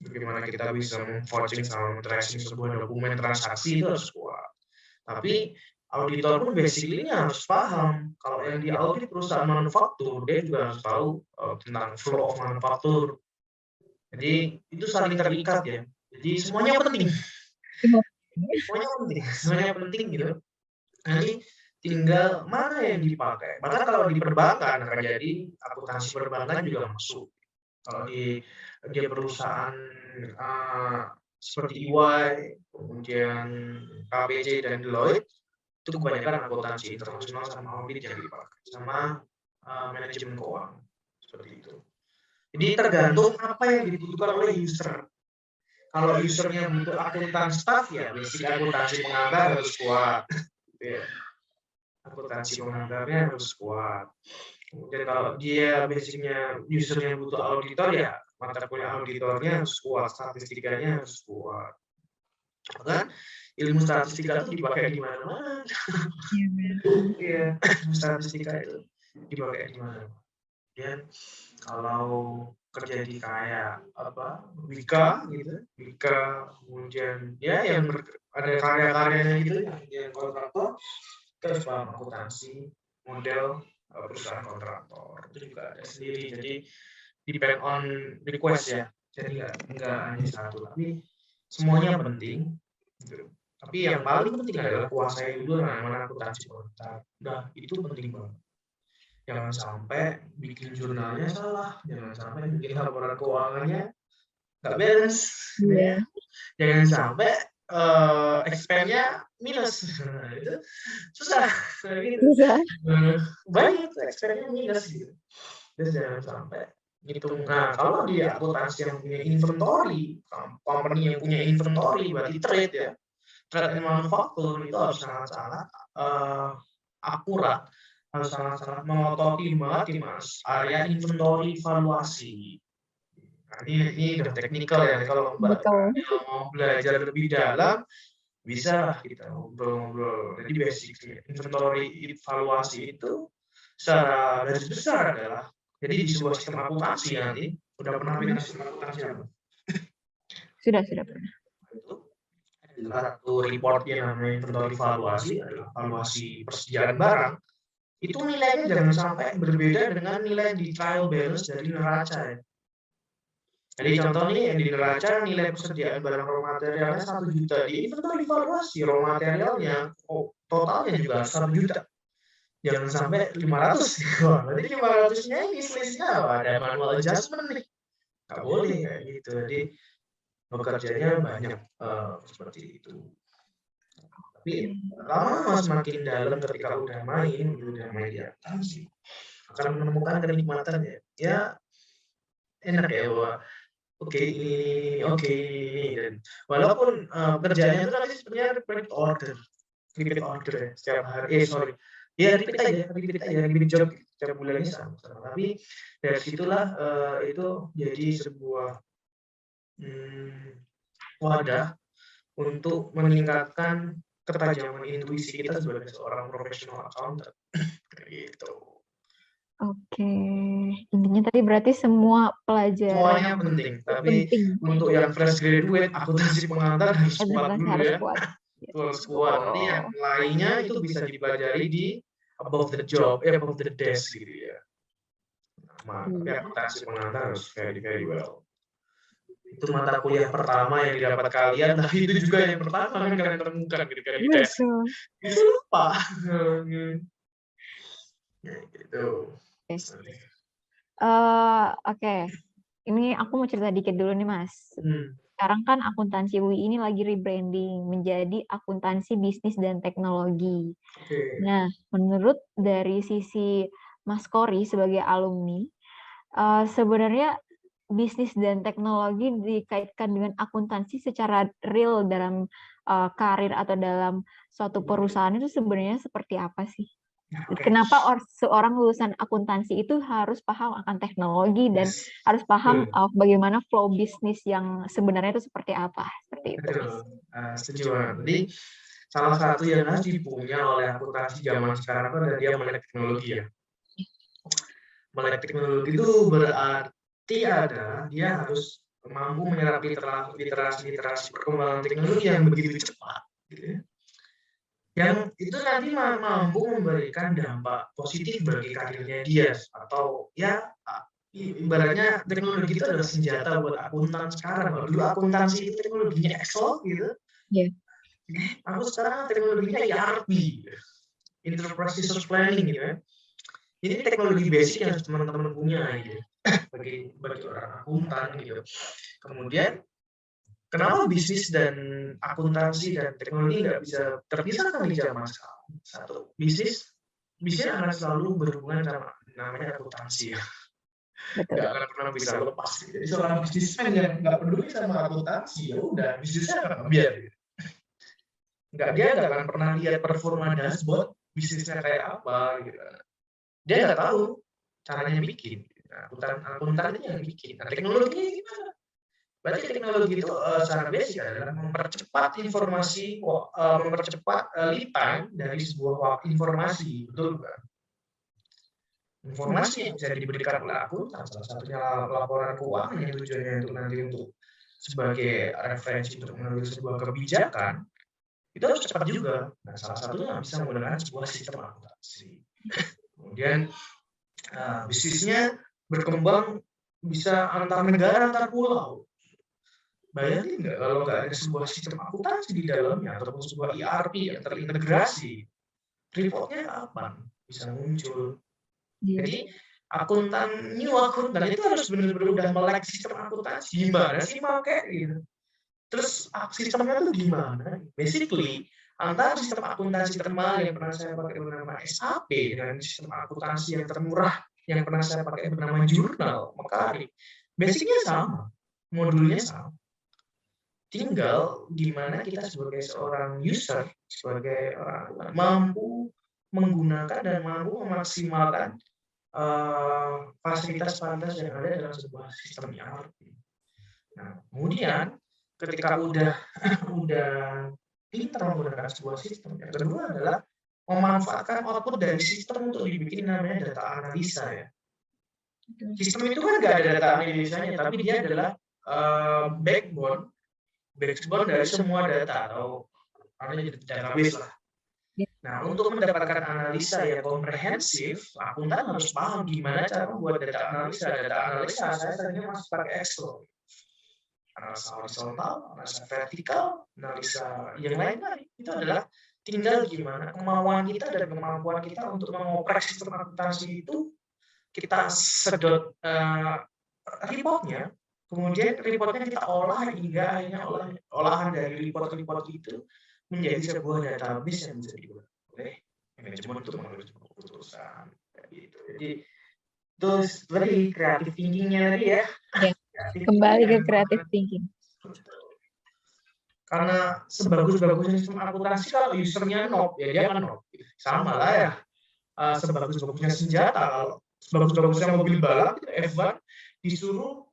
Bagaimana kita bisa vouching sama tracing sebuah dokumen transaksi itu harus kuat. Tapi auditor pun basically harus paham kalau yang di audit perusahaan manufaktur, dia juga harus tahu tentang flow of manufaktur. Jadi itu saling terikat ya. Jadi semuanya penting. Semuanya penting gitu. Nanti tinggal mana yang dipakai. Bahkan kalau di perbankan akan jadi akuntansi perbankan juga masuk. Kalau di perusahaan seperti EY, kemudian KPC dan Deloitte, itu kebanyakan akuntansi internasional sama audit yang dipakai, sama manajemen keuangan seperti itu. Jadi tergantung apa yang dibutuhkan oleh user. Kalau usernya butuh akuntan staff ya basic akuntansi pengantar harus kuat. Akuntansi pengantarnya harus kuat. Kemudian kalau dia basicnya usernya butuh auditor ya mata kuliah auditornya harus kuat, statistikanya harus kuat. Bahkan ilmu statistika itu dipakai di mana-mana. Iya, statistika itu dipakai di mana. Kemudian kalau kerja di kayak Wika gitu, Wika, kemudian ya yang ada karya-karyanya gitu, yang kontraktor, terus paham akuntansi, model perusahaan kontraktor itu juga ada sendiri. Jadi depend on request ya. Jadi nggak hanya satu, tapi semuanya penting. Gitu. Tapi yang paling penting adalah kuasai dulu mana akuntansi kontrak. Nah itu penting banget. Jangan sampai bikin jurnalnya salah, jangan sampai bikin laporan keuangannya nggak beres. Yeah. Jangan sampai expense-nya minus. Itu susah. Gitu. Banyak expense-nya minus gitu. Terus jangan sampai ngitung. Nah, kalau di akuntansi yang punya inventory, company yang punya inventory berarti trade ya. Trade and manufaktur itu harus sangat-sangat akurat, harus sangat-sangat melototi banget di Mas area inventory valuasi. Nah, ini udah teknikal ya. Kalau Mbak mau belajar lebih dalam bisa lah kita ngobrol-ngobrol. Jadi basic inventory valuasi itu secara garis besar adalah jadi di sebuah sistem akuntansi nanti udah pernah minat sistem akuntansi apa? Sudah pernah. Itu adalah satu reportnya namanya inventory valuasi, adalah valuasi persediaan barang. itu nilainya jangan sampai berbeda dengan nilai di trial balance dari neraca ya. Jadi contoh nih yang di neraca nilai persediaan barang raw materialnya 1 juta, di inventory valuasi raw materialnya totalnya juga 1 juta. Jangan sampai 500. Wah, berarti 500-nya ini selisihnya apa? Ada manual adjustment nih. Nggak boleh kayak gitu. Jadi bekerjanya banyak seperti itu. Tapi lama semakin dalam ketika udah main di akuntansi akan menemukan kenikmatannya. Ya enak ya bahwa oke ini dan walaupun kerjanya itu nanti sebenarnya repeat order ya setiap hari. Repeat job setiap bulannya sama. Tapi dari situlah itu jadi sebuah wadah untuk meningkatkan ketajaman intuisi kita sebagai seorang profesional accountant. Gitu. Oke, intinya tadi berarti semua pelajaran semuanya penting, tapi untuk yang fresh graduate akuntansi pengantar harus kuat dulu ya. Harus kuat. Nanti yang lainnya itu bisa dipelajari di above the job, above the desk gitu ya. Tapi akuntansi pengantar harus very well. Itu mata kuliah pertama yang didapat kalian, tapi itu juga yang pertama kan kalian temukan ketika di tes. Itu lupa. Ya gitu. Oke. Ini aku mau cerita dikit dulu nih, Mas. Sekarang kan akuntansi UI ini lagi rebranding menjadi akuntansi bisnis dan teknologi. Nah, menurut dari sisi Mas Kori sebagai alumni, sebenarnya bisnis dan teknologi dikaitkan dengan akuntansi secara real dalam karir atau dalam suatu perusahaan itu sebenarnya seperti apa sih? Kenapa seorang lulusan akuntansi itu harus paham akan teknologi dan harus paham bagaimana flow bisnis yang sebenarnya itu seperti apa? Seperti itu. Setuju banget. Jadi salah satu yang harus dipunya oleh akuntansi zaman sekarang itu adalah dia melek teknologi ya. Melek teknologi itu berarti dia harus mampu menyerap literasi perkembangan teknologi yang begitu cepat, gitu ya. Yang itu nanti mampu memberikan dampak positif bagi karirnya dia, atau ya ibaratnya teknologi itu adalah senjata buat akuntan sekarang. Kalau dulu akuntansi itu teknologinya Excel gitu, aku sekarang teknologinya ERP, Enterprise Resource Planning gitu ya. Ini teknologi basic yang teman-teman punya gitu, bagi orang akuntan gitu. Kemudian kenapa bisnis dan akuntansi dan teknologi nggak bisa terpisahkan di zaman sekarang? Satu, bisnis akan selalu berhubungan sama namanya akuntansi ya. Nggak akan pernah bisa lepas. Jadi seorang bisnismen yang nggak peduli sama akuntansi, ya udah bisnisnya akan biar. Dia nggak akan pernah lihat performa dashboard bisnisnya kayak apa gitu. Dia nggak tahu caranya bikin. Akuntan yang bikin. Nah, teknologinya gimana? Berarti teknologi itu secara basic adalah mempercepat informasi, mempercepat lead time dari sebuah informasi, betul kan? Informasi yang bisa diberikan oleh akuntan, salah satunya laporan keuangan yang tujuannya untuk nanti untuk sebagai referensi untuk mengambil sebuah kebijakan, itu harus cepat juga. Nah, salah satunya bisa menggunakan sebuah sistem akuntansi. Kemudian bisnisnya berkembang bisa antar negara, antar pulau. Bayangin nggak kalau nggak ada sebuah sistem akuntansi di dalamnya ataupun sebuah ERP yang terintegrasi, reportnya kapan bisa muncul? Jadi new akuntan itu harus benar-benar udah melek sistem akuntansi. Gimana sih pakai gitu? Terus sistemnya tuh gimana? Basically antara sistem akuntansi termahal yang pernah saya pakai bernama SAP dan sistem akuntansi yang termurah yang pernah saya pakai bernama Jurnal, Makari, basicnya sama, modulnya sama. Tinggal gimana kita sebagai seorang user, sebagai orang mampu menggunakan dan mampu memaksimalkan fasilitas yang ada dalam sebuah sistem ERP. Nah, kemudian ketika udah pintar menggunakan sebuah sistem, yang kedua adalah memanfaatkan output dari sistem untuk dibikin namanya data analisa ya. Sistem itu kan nggak ada data analisanya, tapi dia adalah backbone dari semua data atau database lah. Nah, untuk mendapatkan analisa yang komprehensif, akuntan harus paham gimana cara membuat data analisa. Data analisa saya seringnya masih pakai Excel. Analisa horizontal, analisa vertikal, analisa yang lain-lain. Itu adalah tinggal gimana kemauan kita dan kemampuan kita untuk mengoperasi sistem akuntansi itu, kita sedot reportnya, kemudian reportnya kita olah hingga akhirnya olahan dari report-report itu menjadi sebuah database yang bisa dibuat oleh manajemen untuk mengambil sebuah keputusan. Gitu. Jadi itu tadi creative thinking-nya tadi ya. Ya, kembali ke creative thinking. Karena sebagus-bagusnya sistem akuntansi, kalau usernya noob, ya dia akan noob. Sama lah ya. Sebagus-bagusnya senjata, kalau sebagus-bagusnya mobil balap, F1, disuruh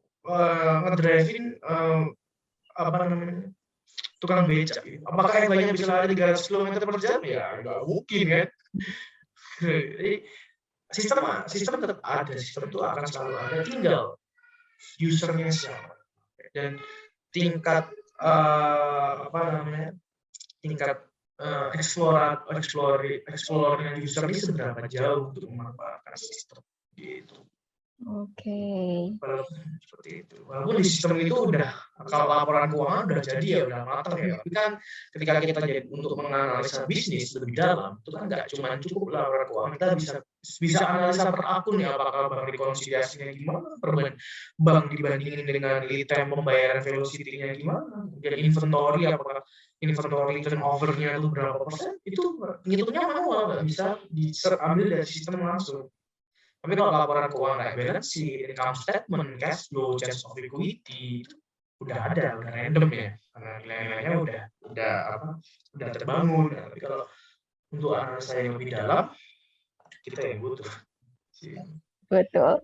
ngedrive-in apa namanya, tukang becak. Apakah F1-nya bisa lari 300 km per jam? Ya nggak mungkin kan. Jadi sistem tetap ada, sistem itu akan selalu ada, tinggal usernya siapa. Dan tingkat apa namanya, tingkat explore-nya user ini seberapa jauh untuk memanfaatkan sistem gitu. Oke. Seperti itu. Walaupun di sistem itu udah, kalau laporan keuangan udah jadi ya, udah matang ya. Tapi kan ketika kita jadi untuk menganalisa bisnis lebih dalam, itu kan nggak cuma cukup laporan keuangan, kita bisa analisa per akun ya, apakah bank rekonsiliasinya gimana, bank dibandingin dengan lead time pembayaran velocity-nya gimana, kemudian inventory, apakah inventory turnover-nya itu berapa persen, itu ngitungnya manual, nggak bisa diambil dari sistem langsung. Tapi kalau laporan keuangan kayak balance sheet, income statement, cash flow, change of equity, itu udah ada, udah random ya, karena nilai-nilainya udah terbangun. Tapi kalau untuk analisa yang lebih dalam, kita yang butuh. Betul.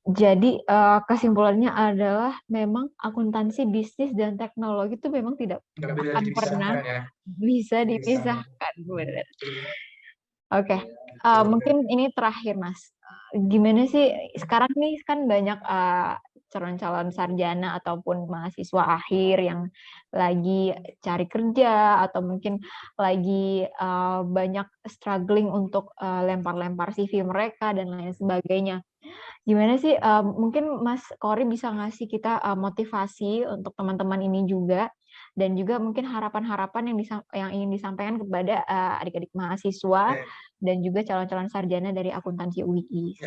Jadi kesimpulannya adalah memang akuntansi bisnis dan teknologi itu memang tidak akan pernah bisa dipisahkan. Benar. Oke, mungkin ini terakhir Mas. Gimana sih sekarang nih kan banyak calon-calon sarjana ataupun mahasiswa akhir yang lagi cari kerja atau mungkin lagi banyak struggling untuk lempar-lempar CV mereka dan lain sebagainya. Gimana sih mungkin Mas Kory bisa ngasih kita motivasi untuk teman-teman ini juga, dan juga mungkin harapan-harapan yang ingin disampaikan kepada adik-adik mahasiswa dan juga calon-calon sarjana dari akuntansi UII.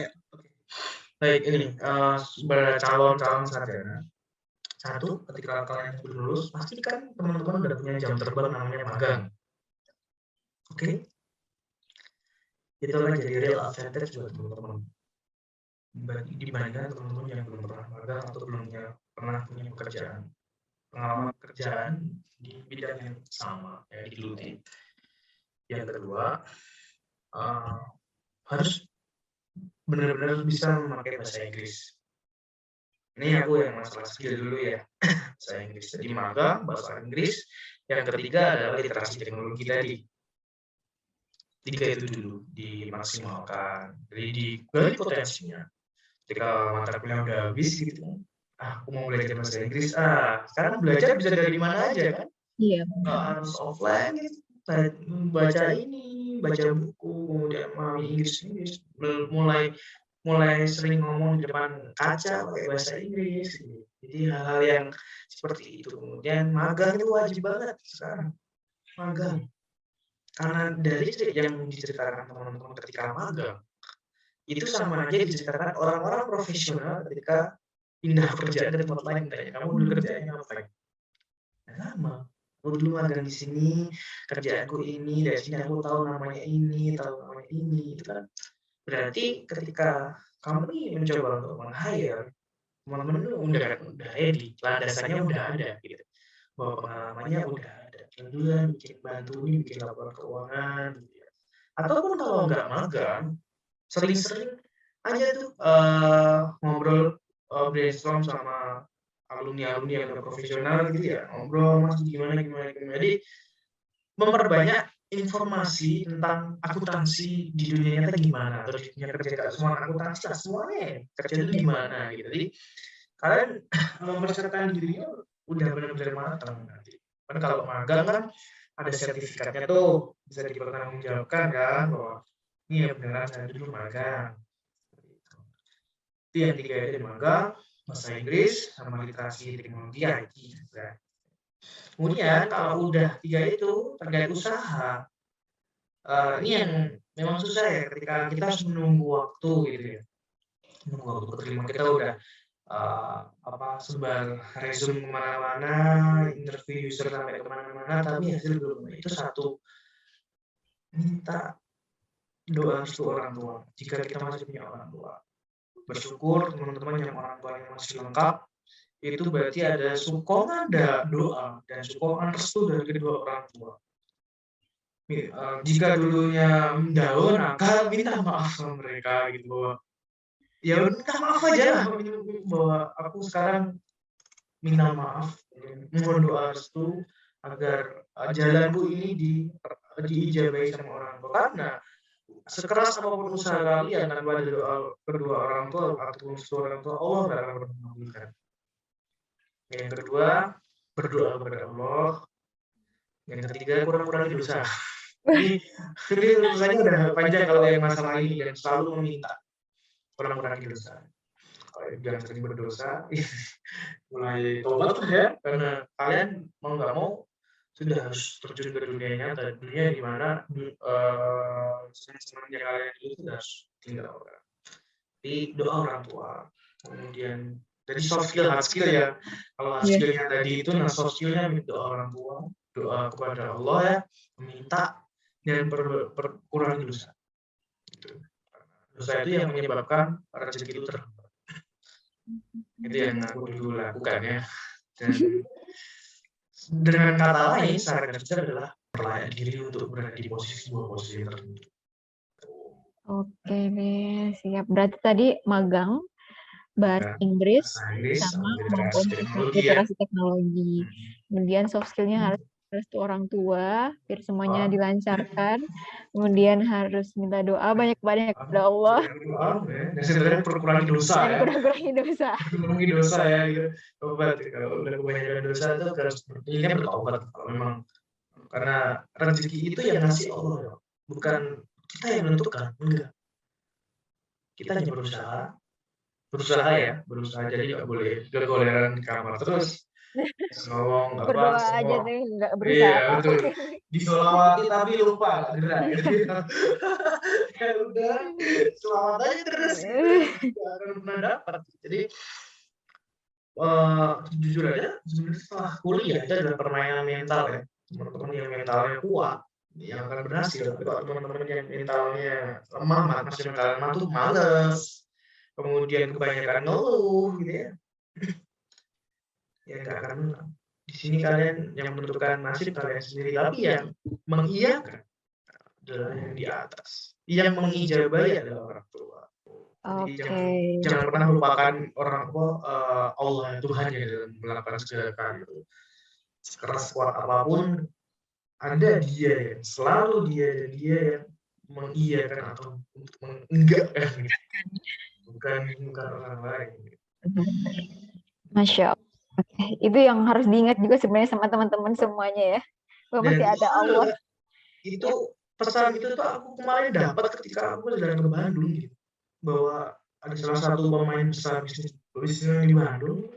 Baik, ini sebagai calon-calon sarjana, satu, ketika kalian sudah lulus, pastikan teman-teman udah punya jam terbang namanya magang. Oke? Itu akan jadi real advantage buat teman-teman. Dibandingkan teman-teman yang belum pernah magang atau belum pernah punya pekerjaan, pengalaman pekerjaan di bidang yang sama yang digeluti. Yang kedua, harus benar-benar bisa memakai bahasa Inggris. Ini aku yang masalah skill dulu ya, bahasa Inggris. Jadi magang, bahasa Inggris. Yang ketiga adalah literasi teknologi tadi. 3 itu dulu dimaksimalkan. Jadi digali potensinya. Ketika mata kuliah udah habis gitu, aku mau belajar bahasa Inggris. Sekarang belajar bisa dari mana aja kan? Iya. Nggak harus offline gitu. Baca buku, kemudian memahami Inggris, mulai sering ngomong di depan kaca pakai bahasa Inggris. Jadi hal-hal yang seperti itu. Kemudian magang itu wajib banget sekarang. Magang. Karena dari yang diceritakan teman-teman ketika magang, itu sama aja diceritakan orang-orang profesional ketika pindah pekerjaan dari tempat lain. Kamu dulu kerjaannya apa? Sama. Aku dulu magang di sini, kerjaanku ini, dari sini aku tahu namanya ini, itu kan. Berarti ketika kamu nih mencoba untuk meng-hire, teman-teman itu udah ready, landasannya udah ada gitu. Bahwa pengalamannya udah ada. Duluan bikin laporan keuangan gitu ya. Ataupun kalau nggak magang, sering-sering aja tuh ngobrol, brainstorm sama alumni yang udah profesional gitu ya, ngobrol Mas gimana. Jadi memperbanyak informasi tentang akuntansi di dunia nyata gimana, atau di dunia kerja semua akuntansi lah, semuanya kerja itu gimana gitu. Jadi kalian mempersiapkan dirinya udah benar-benar matang nanti. Kan kalau magang kan ada sertifikatnya tuh, bisa dipertanggungjawabkan kan bahwa ini ya beneran saya dulu magang. Itu yang 3 itu magang, bahasa Inggris, sama literasi teknologi IT juga. Kemudian kalau udah 3 itu terkait usaha, ini yang memang susah ya ketika kita harus menunggu waktu gitu ya. Menunggu waktu keterima kita udah sebar resume kemana-mana, interview user sampai kemana-mana, tapi hasil belum. Itu satu, minta doa restu orang tua. Jika kita masih punya orang tua, bersyukur teman-teman yang orang tuanya masih lengkap, itu berarti ada sokongan doa dan sokongan restu dari kedua orang tua. Jika dulunya mendaun, maka minta maaf sama mereka gitu bahwa ya minta maaf aja lah bahwa aku sekarang minta maaf, mohon doa restu agar jalanku ini diijabahi sama orang tua, karena sekeras apapun usaha kalian tanpa ada doa kedua orang tua ataupun restu orang tua, Allah nggak akan pernah mengabulkan. Yang kedua, berdoa kepada Allah. Yang ketiga, kurang-kurangi dosa. Ini urusannya udah panjang kalau yang masalah ini, dan selalu meminta kurang-kurangi dosa. Kalau yang sering berdosa, mulai tobat lah ya, karena kalian mau nggak mau sudah harus terjun ke dunia nyata, dunia di mana senang-senangnya kalian itu sudah harus tinggal. Jadi doa orang tua, kemudian dari soft skill, hard skill ya. Kalau hard skillnya tadi itu, nah soft skillnya doa orang tua, doa kepada Allah ya, meminta dan kurangi dosa. Dosa itu yang menyebabkan rezeki itu terhambat. Itu yang aku dulu lakukan ya. Dan dengan kata lain, cara kerja adalah perlayan diri untuk berada di sebuah posisi tertentu. Oke deh, siap. Berarti tadi magang, bahasa Inggris, sama maupun literasi teknologi. Kemudian soft skill-nya harus restu orang tua, biar semuanya dilancarkan. Kemudian harus minta doa banyak-banyak kepada Allah. Dan sebenarnya kurangi dosa ya. Kurangi dosa. Kurangi dosa ya, gitu. Tobat. Kalau udah kebanyakan dosa itu harus bertobat kalau memang. Karena rezeki itu yang ngasih Allah, bukan kita yang menentukan, enggak. Kita hanya berusaha ya, jadi nggak boleh goleran di kamar terus. Ngomong berdoa aja deh, nggak berusaha. Iya, betul. Disolawati tapi lupa gerak. Ya udah, selawat aja terus. Nggak akan pernah dapat. Jadi jujur aja, sebenarnya setelah kuliah itu adalah permainan mental ya. Teman-teman yang mentalnya kuat, yang akan berhasil. Tapi kalau teman-teman yang mentalnya lemah, maksudnya mental lemah tuh males, kemudian kebanyakan ngeluh gitu ya. Ya nggak akan menang. Di sini kalian yang menentukan nasib kalian sendiri, tapi yang mengiyakan adalah yang di atas. Yang mengijabahi adalah orang tua. Jadi jangan pernah lupakan orang tua, Allah Tuhan yang dalam melakukan segala karya. Sekeras kuat apapun, ada Dia yang selalu dia yang mengiyakan atau untuk menenggakkan, bukan orang lain. Masya Allah. Itu yang harus diingat juga sebenarnya sama teman-teman semuanya ya, bahwa masih ada Allah. Itu pesan itu tuh aku kemarin dapat ketika aku jalan ke Bandung gitu, bahwa ada salah satu pemain besar bisnis di Bandung.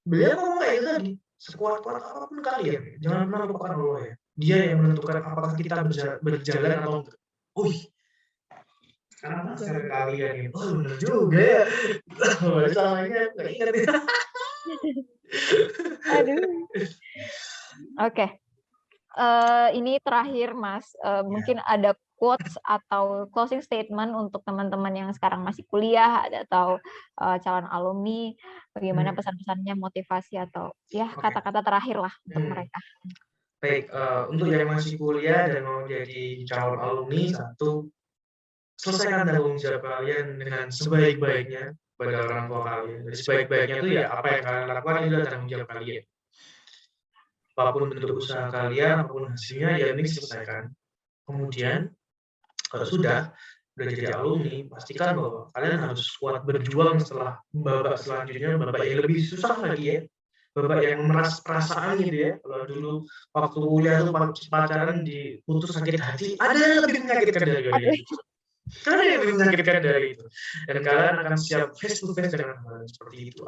Beliau ngomong kayak tadi, sekuat-kuat apapun kalian, jangan pernah lupakan Allah ya. Dia yang menentukan apakah kita berjalan atau enggak. Karena saya kalian itu, benar juga ya. Selama ini aku nggak ingat ya. Aduh. Oke. Ini terakhir Mas, mungkin ada quotes atau closing statement untuk teman-teman yang sekarang masih kuliah atau calon alumni, bagaimana pesan-pesannya, motivasi atau ya kata-kata terakhir lah untuk mereka. Baik, untuk yang masih kuliah dan mau jadi calon alumni, satu, selesaikan tanggung jawab kalian dengan sebaik-baiknya pada orang tua kalian. Jadi sebaik-baiknya itu ya apa yang kalian lakukan itu adalah tanggung jawab kalian. Apapun bentuk usaha kalian, apapun hasilnya, ya ini selesaikan. Kemudian, kalau sudah jadi alumni, pastikan bahwa kalian harus kuat berjuang setelah babak selanjutnya, babak yang lebih susah lagi ya. bapak yang meras perasaan gitu ya. Kalau dulu waktu kuliah tuh pacaran diputus sakit hati, ada yang lebih menyakitkan dari itu. Ada yang lebih menyakitkan dari itu. Dan kalian akan siap face to face dengan hal seperti itu.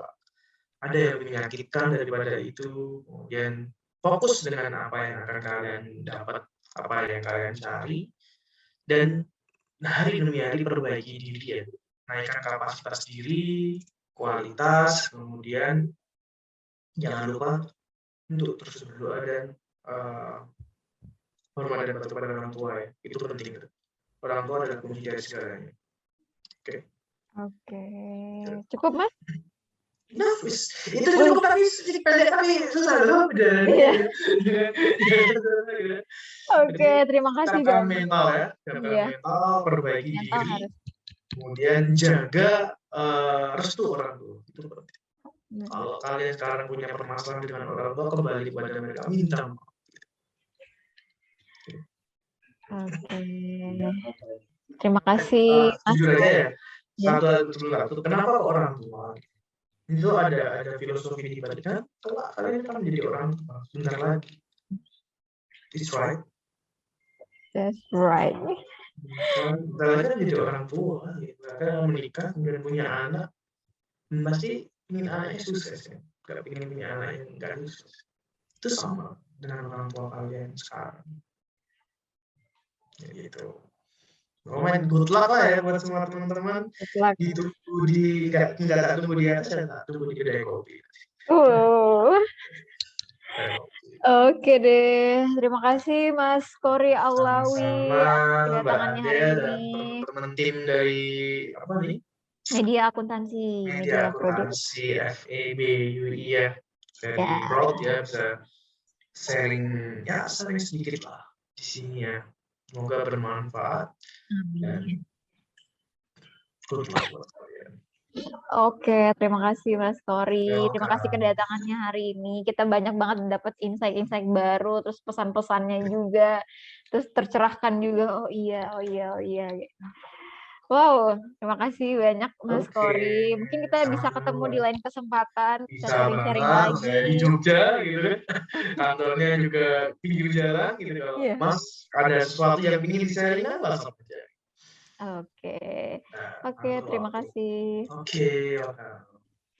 Ada yang lebih menyakitkan daripada itu. Kemudian fokus dengan apa yang akan kalian dapat, apa yang kalian cari, dan hari demi hari perbaiki diri ya. Naikkan kapasitas diri, kualitas, kemudian jangan lupa untuk terus berdoa dan hormat dan patuh pada orang tua ya. Itu penting. Orang tua adalah kunci dari segalanya. Oke. Oke. Cukup, Mas? Nah, itu cukup tapi pendek tapi susah loh. Iya. Oke, terima kasih banyak. mental Ya, mental, perbaiki mental diri, harus. kemudian jaga restu orang tua. Itu penting. Kalau kalian sekarang punya permasalahan dengan orang tua, kembali kepada mereka, minta maaf. Oke. Terima kasih, Mas. Jujur aja ya, satu kenapa kok orang tua? Itu ada filosofi di baliknya. Kalau kalian kan menjadi orang tua, bentar lagi. It's right. That's right. Bentar lagi kan menjadi orang tua, kan menikah, kemudian punya anak, pasti ingin anaknya sukses ya. Gak ingin punya anak yang gak sukses. Itu sama dengan orang tua kalian sekarang. Ya gitu. Komen good luck lah ya buat semua teman-teman. Itu nggak tak tunggu di atas, tak tunggu di kedai kopi. Oke deh, terima kasih Mas Kory Aulawi kedatangannya hari ini. Teman-teman tim dari apa nih? Media Akuntansi, Media Akuntansi FEB UI ya. Very proud ya bisa sharing sedikit lah di sini ya. Semoga bermanfaat. Amin. Good luck buat kalian. Oke, terima kasih Mas Kory. Terima kasih kedatangannya hari ini. Kita banyak banget dapat insight-insight baru, terus pesan-pesannya juga, terus tercerahkan juga. Oh iya. Wow, terima kasih banyak Mas Kory. Mungkin kita bisa ketemu di lain kesempatan, bisa sharing-sharing lagi. Saya di Jogja gitu. Kantornya juga pinggir jalan gitu. Kalau Mas ada sesuatu yang ingin di-sharing, langsung aja. Oke, terima kasih. Oke.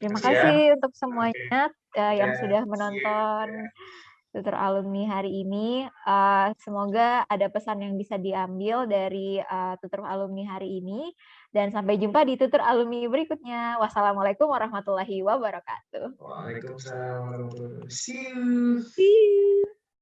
Terima kasih untuk semuanya yang sudah menonton Tutor Alumni hari ini. Semoga ada pesan yang bisa diambil dari Tutor Alumni hari ini. Dan sampai jumpa di Tutor Alumni berikutnya. Wassalamualaikum warahmatullahi wabarakatuh. Waalaikumsalam warahmatullahi wabarakatuh. See you.